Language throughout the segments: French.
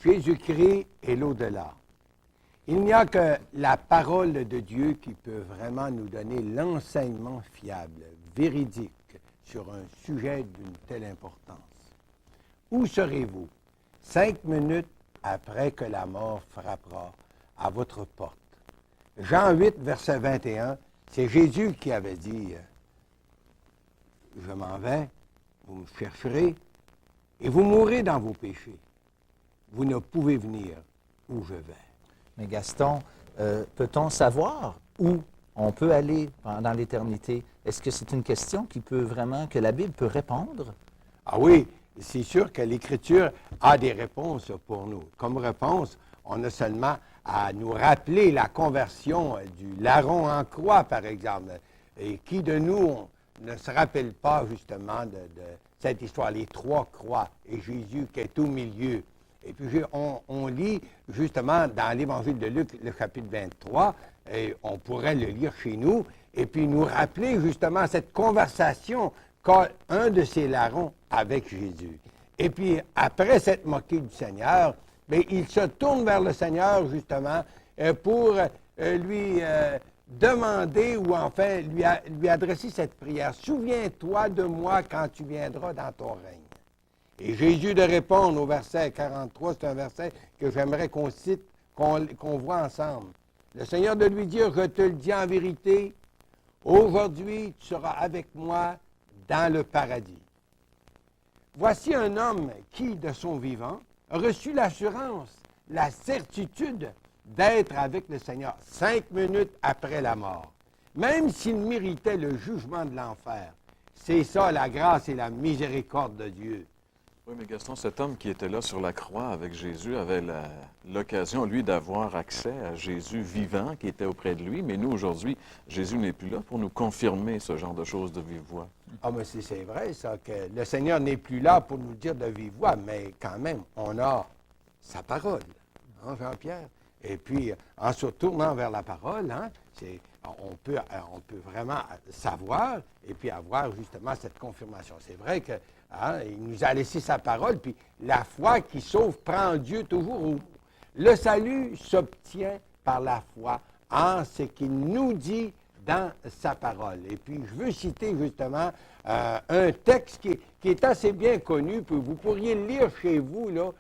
Jésus-Christ est l'au-delà. Il n'y a que la parole de Dieu qui peut vraiment nous donner l'enseignement fiable, véridique, sur un sujet d'une telle importance. Où serez-vous 5 minutes après que la mort frappera à votre porte? Jean 8, verset 21, c'est Jésus qui avait dit « Je m'en vais, vous me chercherez, et vous mourrez dans vos péchés. Vous ne pouvez venir où je vais. » Mais Gaston, peut-on savoir où on peut aller pendant l'éternité? Est-ce que c'est une question que la Bible peut répondre? Ah oui, c'est sûr que l'Écriture a des réponses pour nous. Comme réponse, on a seulement à nous rappeler la conversion du larron en croix, par exemple. Et qui de nous ne se rappelle pas justement de cette histoire, les 3 croix et Jésus qui est au milieu. Et puis on lit justement dans l'Évangile de Luc, le chapitre 23, et on pourrait le lire chez nous, et puis nous rappeler justement cette conversation qu'a un de ces larrons avec Jésus. Et puis après cette moquée du Seigneur, bien, il se tourne vers le Seigneur justement pour lui demander ou enfin lui adresser cette prière. « Souviens-toi de moi quand tu viendras dans ton règne. » Et Jésus de répondre au verset 43, c'est un verset que j'aimerais qu'on cite, qu'on voit ensemble. Le Seigneur de lui dire, je te le dis en vérité, aujourd'hui tu seras avec moi dans le paradis. Voici un homme qui, de son vivant, a reçu l'assurance, la certitude d'être avec le Seigneur 5 minutes après la mort, même s'il méritait le jugement de l'enfer. C'est ça la grâce et la miséricorde de Dieu. Oui, mais Gaston, cet homme qui était là sur la croix avec Jésus avait l'occasion, lui, d'avoir accès à Jésus vivant qui était auprès de lui. Mais nous, aujourd'hui, Jésus n'est plus là pour nous confirmer ce genre de choses de vive voix. Ah, mais c'est vrai, ça, que le Seigneur n'est plus là pour nous dire de vive voix, mais quand même, on a sa parole, hein, Jean-Pierre? Et puis, en se tournant vers la parole, hein, on peut vraiment savoir et puis avoir justement cette confirmation. C'est vrai que il nous a laissé sa parole, puis la foi qui sauve prend Dieu toujours au bout. Le salut s'obtient par la foi en ce qu'il nous dit dans sa parole. Et puis, je veux citer justement un texte qui est assez bien connu, puis vous pourriez le lire chez vous, là.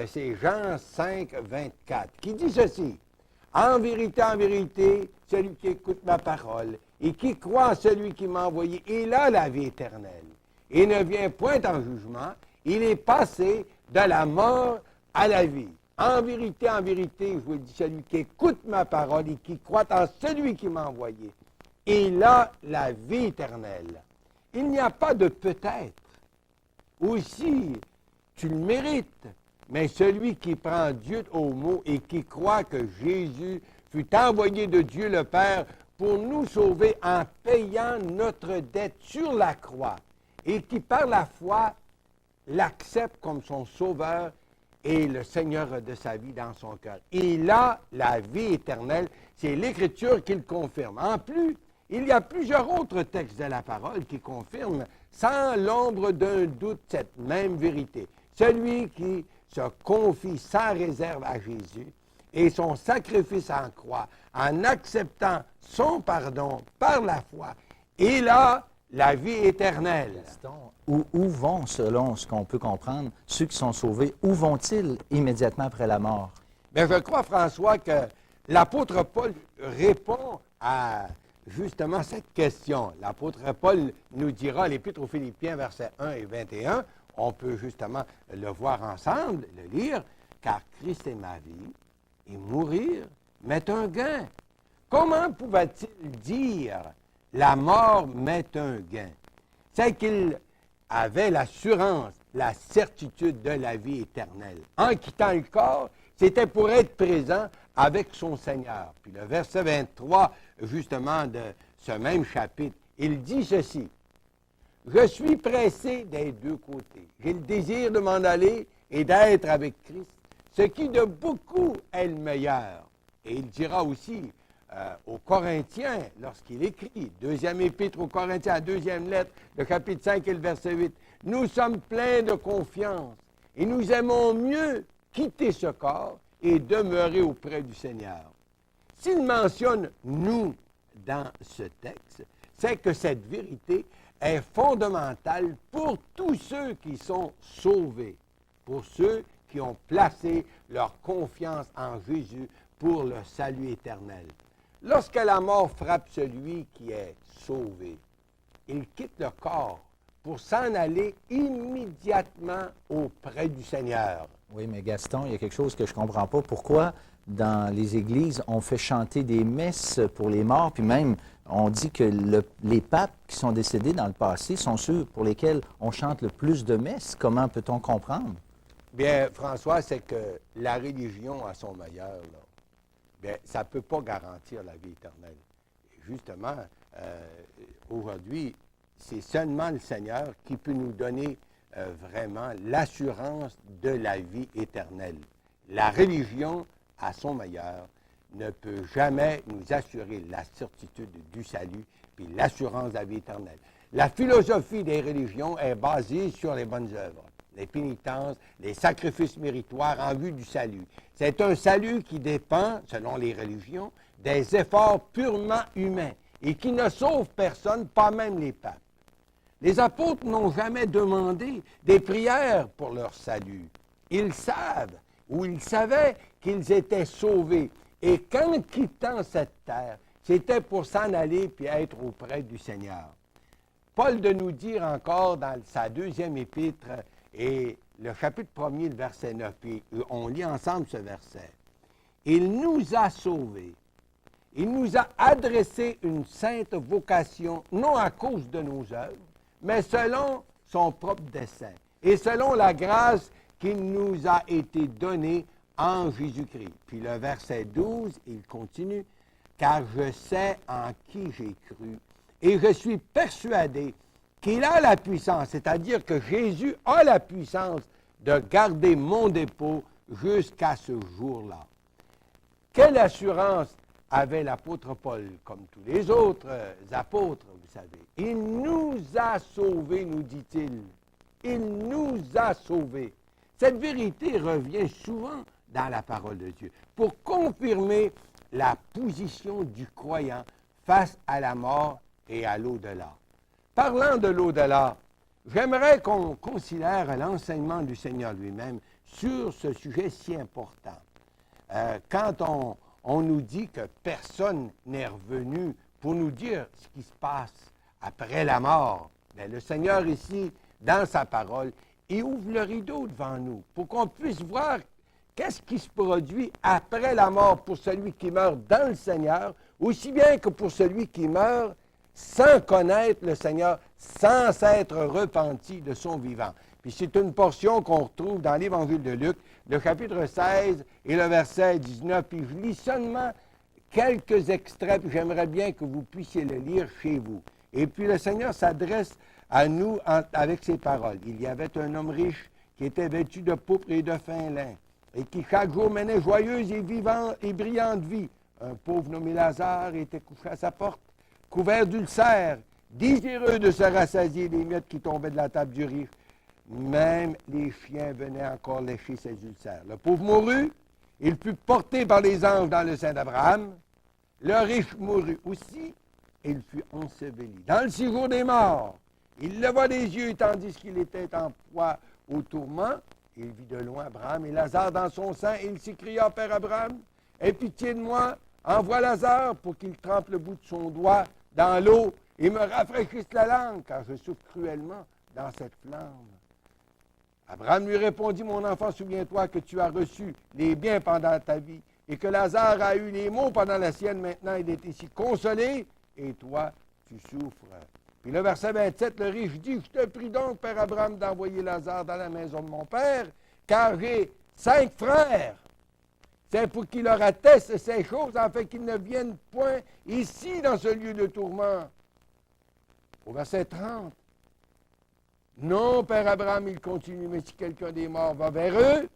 C'est Jean 5, 24, qui dit ceci. « En vérité, celui qui écoute ma parole et qui croit en celui qui m'a envoyé, il a la vie éternelle. Et ne vient point en jugement, il est passé de la mort à la vie. En vérité, je vous le dis, celui qui écoute ma parole et qui croit en celui qui m'a envoyé, il a la vie éternelle. Il n'y a pas de peut-être. Aussi, tu le mérites. Mais celui qui prend Dieu au mot et qui croit que Jésus fut envoyé de Dieu le Père pour nous sauver en payant notre dette sur la croix et qui par la foi l'accepte comme son sauveur et le Seigneur de sa vie dans son cœur. Il a la vie éternelle. C'est l'Écriture qui le confirme. En plus, il y a plusieurs autres textes de la parole qui confirment sans l'ombre d'un doute cette même vérité. Celui qui se confie sans réserve à Jésus et son sacrifice en croix, en acceptant son pardon par la foi, il a la vie éternelle. Où vont, selon ce qu'on peut comprendre, ceux qui sont sauvés, où vont-ils immédiatement après la mort? Bien, je crois, François, que l'apôtre Paul répond à justement cette question. L'apôtre Paul nous dira, l'Épître aux Philippiens, versets 1 et 21, on peut justement le voir ensemble, le lire, car Christ est ma vie, et mourir m'est un gain. Comment pouvait-il dire la mort m'est un gain? C'est qu'il avait l'assurance, la certitude de la vie éternelle. En quittant le corps, c'était pour être présent avec son Seigneur. Puis le verset 23, justement, de ce même chapitre, il dit ceci. Je suis pressé des deux côtés. J'ai le désir de m'en aller et d'être avec Christ, ce qui de beaucoup est le meilleur. Et il dira aussi aux Corinthiens, lorsqu'il écrit, deuxième épître aux Corinthiens, la deuxième lettre, le chapitre 5 et le verset 8, « Nous sommes pleins de confiance et nous aimons mieux quitter ce corps et demeurer auprès du Seigneur. S'il mentionne « nous » dans ce texte, c'est que cette vérité est fondamentale pour tous ceux qui sont sauvés, pour ceux qui ont placé leur confiance en Jésus pour le salut éternel. Lorsque la mort frappe celui qui est sauvé, il quitte le corps pour s'en aller immédiatement auprès du Seigneur. Oui, mais Gaston, il y a quelque chose que je ne comprends pas. Pourquoi, dans les églises, on fait chanter des messes pour les morts, puis même, on dit que les papes qui sont décédés dans le passé sont ceux pour lesquels on chante le plus de messes. Comment peut-on comprendre? Bien, François, c'est que la religion à son meilleur, là, bien, ça ne peut pas garantir la vie éternelle. Et justement, aujourd'hui, c'est seulement le Seigneur qui peut nous donner vraiment l'assurance de la vie éternelle. La religion, à son meilleur, ne peut jamais nous assurer la certitude du salut et l'assurance de la vie éternelle. La philosophie des religions est basée sur les bonnes œuvres, les pénitences, les sacrifices méritoires en vue du salut. C'est un salut qui dépend, selon les religions, des efforts purement humains et qui ne sauve personne, pas même les papes. Les apôtres n'ont jamais demandé des prières pour leur salut. Ils savent, ou ils savaient qu'ils étaient sauvés. Et qu'en quittant cette terre, c'était pour s'en aller puis être auprès du Seigneur. Paul de nous dire encore dans sa deuxième épître, et le chapitre 1er, le verset 9, et on lit ensemble ce verset. « Il nous a sauvés. Il nous a adressé une sainte vocation, non à cause de nos œuvres, mais selon son propre dessein, et selon la grâce qui nous a été donnée en Jésus-Christ. » Puis le verset 12, il continue, « Car je sais en qui j'ai cru, et je suis persuadé qu'il a la puissance, c'est-à-dire que Jésus a la puissance de garder mon dépôt jusqu'à ce jour-là. » Quelle assurance avait l'apôtre Paul, comme tous les autres apôtres, vous savez. Il nous a sauvés, nous dit-il. Il nous a sauvés. Cette vérité revient souvent dans la parole de Dieu pour confirmer la position du croyant face à la mort et à l'au-delà. Parlant de l'au-delà, j'aimerais qu'on considère l'enseignement du Seigneur lui-même sur ce sujet si important. Quand on nous dit que personne n'est revenu pour nous dire ce qui se passe après la mort, bien, le Seigneur ici, dans sa parole, il ouvre le rideau devant nous pour qu'on puisse voir qu'est-ce qui se produit après la mort pour celui qui meurt dans le Seigneur, aussi bien que pour celui qui meurt sans connaître le Seigneur, sans s'être repenti de son vivant. Puis c'est une portion qu'on retrouve dans l'Évangile de Luc, le chapitre 16 et le verset 19. Puis je lis seulement quelques extraits, puis j'aimerais bien que vous puissiez le lire chez vous. Et puis le Seigneur s'adresse à nous avec ces paroles. Il y avait un homme riche qui était vêtu de pourpre et de fin lin, et qui chaque jour menait joyeuse et vivante et brillante vie. Un pauvre nommé Lazare était couché à sa porte, couvert d'ulcères, désireux de se rassasier des miettes qui tombaient de la table du riche. Même les chiens venaient encore lécher ses ulcères. Le pauvre mourut, il fut porté par les anges dans le sein d'Abraham. Le riche mourut aussi, et il fut enseveli. Dans le séjour des morts, il leva les yeux, tandis qu'il était en proie au tourment. Il vit de loin Abraham et Lazare dans son sein, et il s'écria, « Père Abraham, aie pitié de moi, envoie Lazare pour qu'il trempe le bout de son doigt dans l'eau et me rafraîchisse la langue, car je souffre cruellement dans cette flamme. » Abraham lui répondit, « Mon enfant, souviens-toi que tu as reçu les biens pendant ta vie, et que Lazare a eu les maux pendant la sienne. Maintenant, il est ici consolé, et toi, tu souffres. » Puis le verset 27, le riche dit, « Je te prie donc, Père Abraham, d'envoyer Lazare dans la maison de mon père, car j'ai 5 frères. C'est pour qu'il leur atteste ces choses, afin qu'ils ne viennent point ici, dans ce lieu de tourment. » Au verset 30, « Non, Père Abraham, il continue, mais si quelqu'un des morts va vers eux,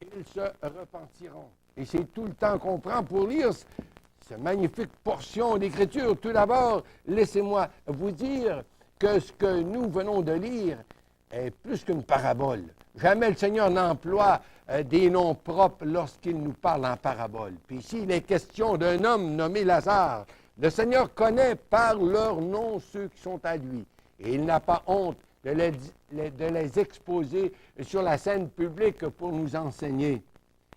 ils se repentiront. » Et c'est tout le temps qu'on prend pour lire cette magnifique portion d'Écriture. Tout d'abord, laissez-moi vous dire que ce que nous venons de lire est plus qu'une parabole. Jamais le Seigneur n'emploie des noms propres lorsqu'il nous parle en parabole. Puis ici, il est question d'un homme nommé Lazare. Le Seigneur connaît par leur nom ceux qui sont à lui. Et il n'a pas honte de les exposer sur la scène publique pour nous enseigner.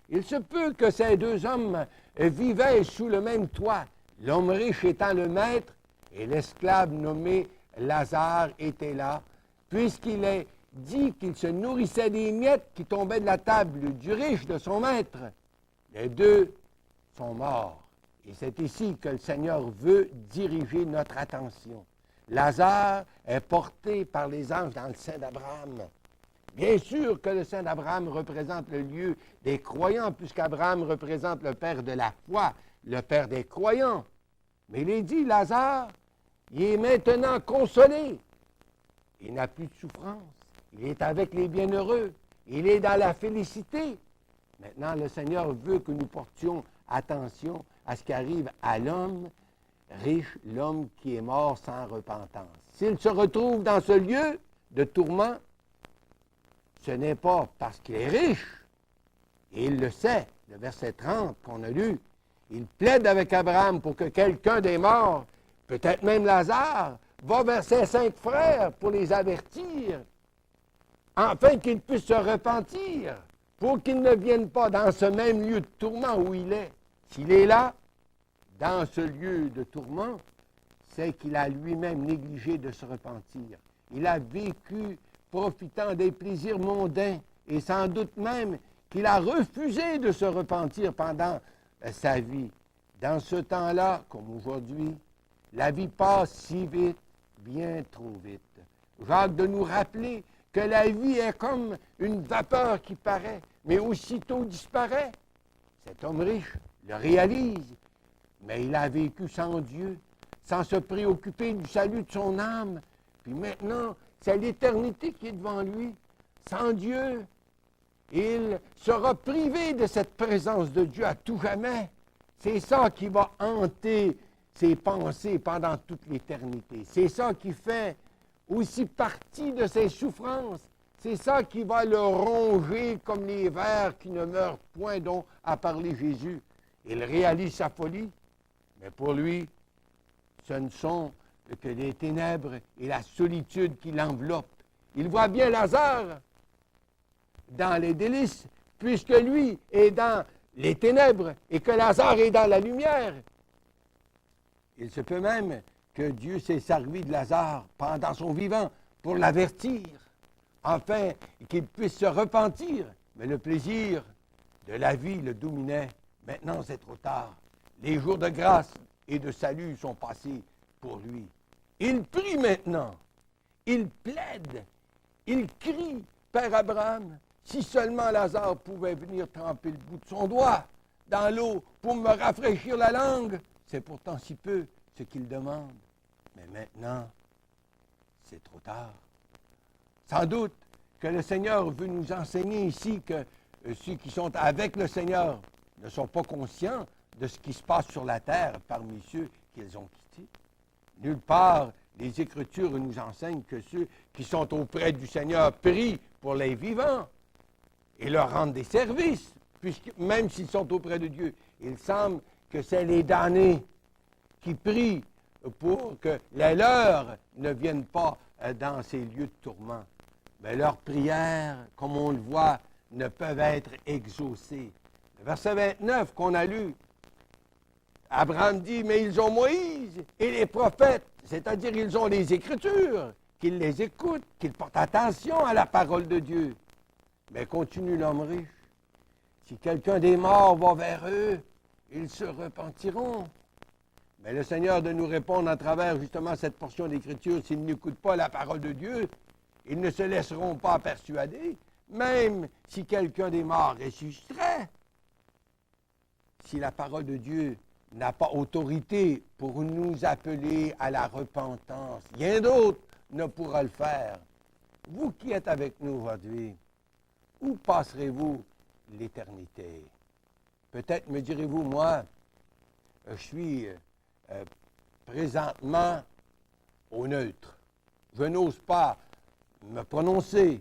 Il se peut que ces deux hommes vivaient sous le même toit, l'homme riche étant le maître et l'esclave nommé Lazare était là, puisqu'il est dit qu'il se nourrissait des miettes qui tombaient de la table du riche, de son maître. Les deux sont morts. Et c'est ici que le Seigneur veut diriger notre attention. Lazare est porté par les anges dans le sein d'Abraham. Bien sûr que le sein d'Abraham représente le lieu des croyants, puisqu'Abraham représente le père de la foi, le père des croyants. Mais il est dit, Lazare, il est maintenant consolé. Il n'a plus de souffrance. Il est avec les bienheureux. Il est dans la félicité. Maintenant, le Seigneur veut que nous portions attention à ce qui arrive à l'homme riche, l'homme qui est mort sans repentance. S'il se retrouve dans ce lieu de tourment, ce n'est pas parce qu'il est riche, et il le sait, le verset 30 qu'on a lu, il plaide avec Abraham pour que quelqu'un des morts, peut-être même Lazare, va vers ses 5 frères pour les avertir, afin qu'ils puissent se repentir, pour qu'ils ne viennent pas dans ce même lieu de tourment où il est. S'il est là, dans ce lieu de tourment, c'est qu'il a lui-même négligé de se repentir. Il a vécu profitant des plaisirs mondains et sans doute même qu'il a refusé de se repentir pendant sa vie. Dans ce temps-là, comme aujourd'hui, la vie passe si vite, bien trop vite. Jacques de nous rappeler que la vie est comme une vapeur qui paraît, mais aussitôt disparaît. Cet homme riche le réalise, mais il a vécu sans Dieu, sans se préoccuper du salut de son âme. Puis maintenant, c'est l'éternité qui est devant lui. Sans Dieu, il sera privé de cette présence de Dieu à tout jamais. C'est ça qui va hanter ses pensées pendant toute l'éternité. C'est ça qui fait aussi partie de ses souffrances. C'est ça qui va le ronger comme les vers qui ne meurent point, dont a parlé Jésus. Il réalise sa folie, mais pour lui, ce ne sont que des ténèbres et la solitude qui l'enveloppe. Il voit bien Lazare dans les délices, puisque lui est dans les ténèbres et que Lazare est dans la lumière. Il se peut même que Dieu s'est servi de Lazare pendant son vivant pour l'avertir, afin qu'il puisse se repentir. Mais le plaisir de la vie le dominait. Maintenant, c'est trop tard. Les jours de grâce et de salut sont passés pour lui. Il prie maintenant. Il plaide. Il crie, Père Abraham, si seulement Lazare pouvait venir tremper le bout de son doigt dans l'eau pour me rafraîchir la langue. C'est pourtant si peu ce qu'il demande. Mais maintenant, c'est trop tard. Sans doute que le Seigneur veut nous enseigner ici que ceux qui sont avec le Seigneur ne sont pas conscients de ce qui se passe sur la terre parmi ceux qu'ils ont quittés. Nulle part, les Écritures nous enseignent que ceux qui sont auprès du Seigneur prient pour les vivants et leur rendent des services, puisque même s'ils sont auprès de Dieu. Il semble que c'est les damnés qui prient pour que les leurs ne viennent pas dans ces lieux de tourment. Mais leurs prières, comme on le voit, ne peuvent être exaucées. Le verset 29 qu'on a lu, Abraham dit, mais ils ont Moïse et les prophètes, c'est-à-dire ils ont les Écritures, qu'ils les écoutent, qu'ils portent attention à la parole de Dieu. Mais continue l'homme riche. Si quelqu'un des morts va vers eux, ils se repentiront. Mais le Seigneur de nous répondre à travers justement cette portion d'Écriture, s'ils n'écoutent pas la parole de Dieu, ils ne se laisseront pas persuader, même si quelqu'un des morts ressusciterait. Si la parole de Dieu n'a pas autorité pour nous appeler à la repentance, rien d'autre ne pourra le faire. Vous qui êtes avec nous aujourd'hui, où passerez-vous l'éternité? Peut-être me direz-vous, moi, je suis présentement au neutre. Je n'ose pas me prononcer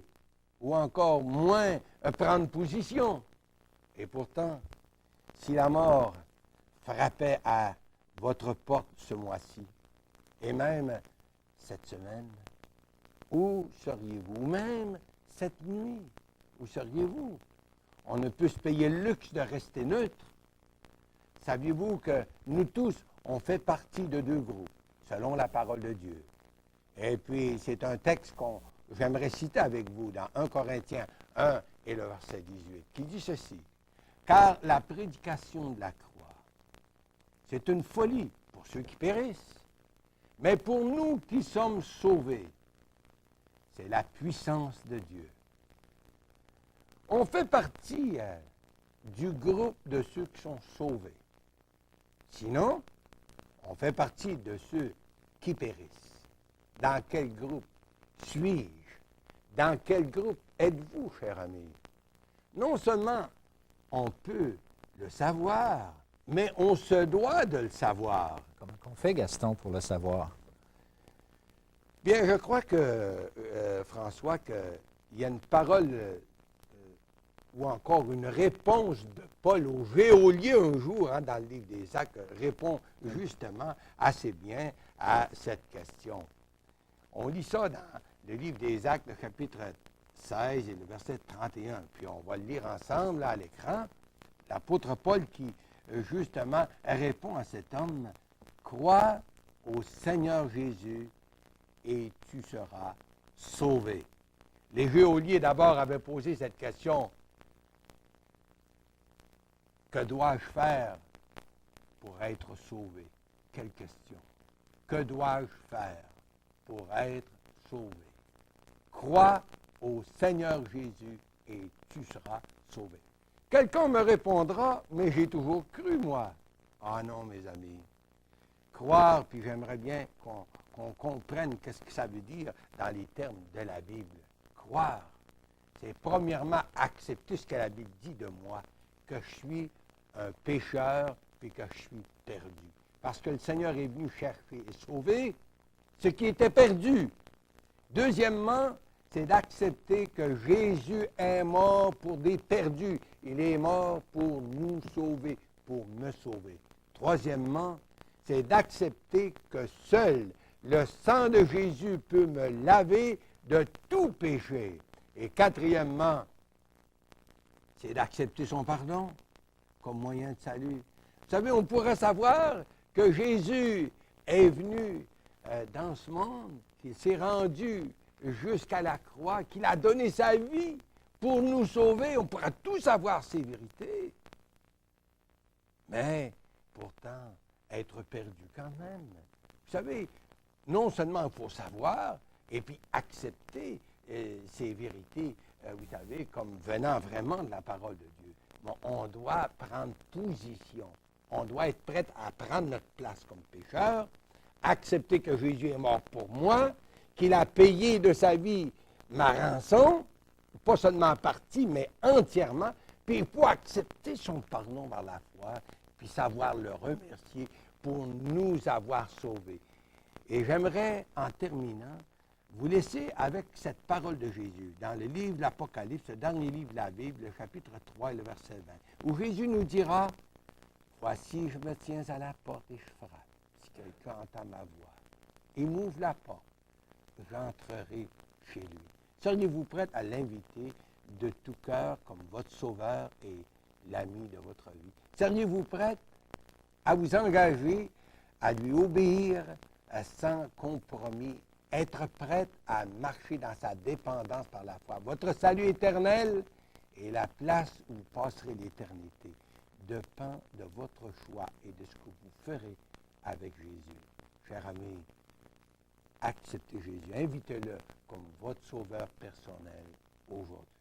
ou encore moins prendre position. Et pourtant, si la mort frappait à votre porte ce mois-ci, et même cette semaine, où seriez-vous? Ou même cette nuit, où seriez-vous? On ne peut se payer le luxe de rester neutre. Saviez-vous que nous tous, on fait partie de deux groupes, selon la parole de Dieu? Et puis, c'est un texte que j'aimerais citer avec vous dans 1 Corinthiens 1 et le verset 18, qui dit ceci. « Car la prédication de la croix, c'est une folie pour ceux qui périssent, mais pour nous qui sommes sauvés, c'est la puissance de Dieu. » On fait partie du groupe de ceux qui sont sauvés. Sinon, on fait partie de ceux qui périssent. Dans quel groupe suis-je? Dans quel groupe êtes-vous, cher ami? Non seulement on peut le savoir, mais on se doit de le savoir. Comment on fait, Gaston, pour le savoir? Bien, je crois que, François, qu'il y a une parole ou encore une réponse de Paul au geôlier un jour, dans le livre des Actes, répond justement assez bien à cette question. On lit ça dans le livre des Actes, le chapitre 16 et le verset 31, puis on va le lire ensemble là, à l'écran. L'apôtre Paul qui, justement, répond à cet homme, « Crois au Seigneur Jésus et tu seras sauvé. » Les geôliers, d'abord, avaient posé cette question. Que dois-je faire pour être sauvé? Quelle question. Que dois-je faire pour être sauvé? Crois au Seigneur Jésus et tu seras sauvé. Quelqu'un me répondra, mais j'ai toujours cru, moi. Ah non, mes amis. Croire, puis j'aimerais bien qu'on comprenne qu'est-ce que ça veut dire dans les termes de la Bible. Croire, c'est premièrement accepter ce que la Bible dit de moi, que je suis un pécheur et que je suis perdu. Parce que le Seigneur est venu chercher et sauver ce qui était perdu. Deuxièmement, c'est d'accepter que Jésus est mort pour des perdus. Il est mort pour nous sauver, pour me sauver. Troisièmement, c'est d'accepter que seul le sang de Jésus peut me laver de tout péché. Et quatrièmement, c'est d'accepter son pardon comme moyen de salut. Vous savez, on pourrait savoir que Jésus est venu dans ce monde, qu'il s'est rendu jusqu'à la croix, qu'il a donné sa vie pour nous sauver. On pourra tous savoir ces vérités. Mais, pourtant, être perdu quand même. Vous savez, non seulement il faut savoir, et puis accepter ces vérités, vous savez, comme venant vraiment de la parole de Dieu. Bon, on doit prendre position. On doit être prêt à prendre notre place comme pécheur, accepter que Jésus est mort pour moi, qu'il a payé de sa vie ma rançon, pas seulement en partie, mais entièrement, puis il faut accepter son pardon par la foi, puis savoir le remercier pour nous avoir sauvés. Et j'aimerais, en terminant, vous laisser avec cette parole de Jésus, dans le livre de l'Apocalypse, le dernier livre de la Bible, le chapitre 3 et le verset 20, où Jésus nous dira, « Voici, je me tiens à la porte et je frappe. Si quelqu'un entend ma voix et m'ouvre la porte, j'entrerai chez lui. » Seriez-vous prête à l'inviter de tout cœur comme votre sauveur et l'ami de votre vie? Seriez-vous prête à vous engager, à lui obéir sans compromis, être prête à marcher dans sa dépendance par la foi? Votre salut éternel et la place où vous passerez l'éternité dépend de votre choix et de ce que vous ferez avec Jésus. Cher ami, acceptez Jésus, invitez-le comme votre sauveur personnel aujourd'hui.